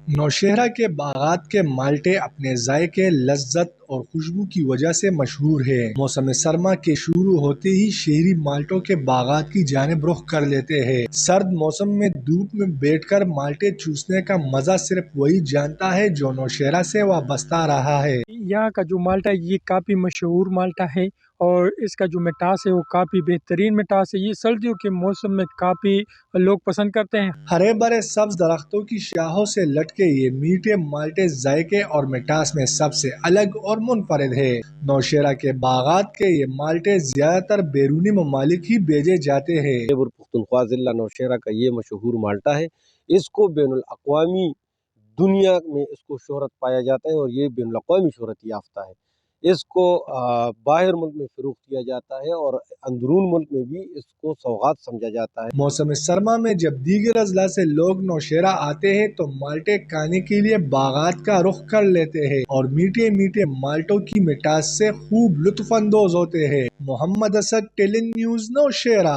نوشہرہ کے باغات کے مالٹے اپنے ذائقے، لذت اور خوشبو کی وجہ سے مشہور ہے۔ موسم سرما کے شروع ہوتے ہی شہری مالٹوں کے باغات کی جانب رخ کر لیتے ہیں۔ سرد موسم میں دھوپ میں بیٹھ کر مالٹے چوسنے کا مزہ صرف وہی جانتا ہے جو نوشہرہ سے وابستہ رہا ہے۔ یہاں کا جو مالٹا ہے یہ کافی مشہور مالٹا ہے اور اس کا جو مٹاس ہے وہ کافی بہترین مٹاس ہے۔ یہ سردیوں کے موسم میں کافی لوگ پسند کرتے ہیں۔ ہرے بھرے سبز درختوں کی شاخوں سے لٹکے یہ میٹھے مالٹے ذائقے اور مٹاس میں سب سے الگ اور منفرد ہے۔ نوشہرہ کے باغات کے یہ مالٹے زیادہ تر بیرونی ممالک ہی بھیجے جاتے ہیں۔ خیبر پختونخوا ضلع نوشہرہ کا یہ مشہور مالٹا ہے۔ اس کو بین الاقوامی دنیا میں اس کو شہرت پایا جاتا ہے اور یہ بین الاقوامی شہرت یافتہ ہے۔ اس کو باہر ملک میں فروخت کیا جاتا ہے اور اندرون ملک میں بھی اس کو سوغات سمجھا جاتا ہے۔ موسم سرما میں جب دیگر اضلاع سے لوگ نوشہرہ آتے ہیں تو مالٹے کھانے کے لیے باغات کا رخ کر لیتے ہیں اور میٹھے میٹھے مالٹوں کی مٹاس سے خوب لطف اندوز ہوتے ہیں۔ محمد اسد، ٹیلن نیوز، نوشہرہ۔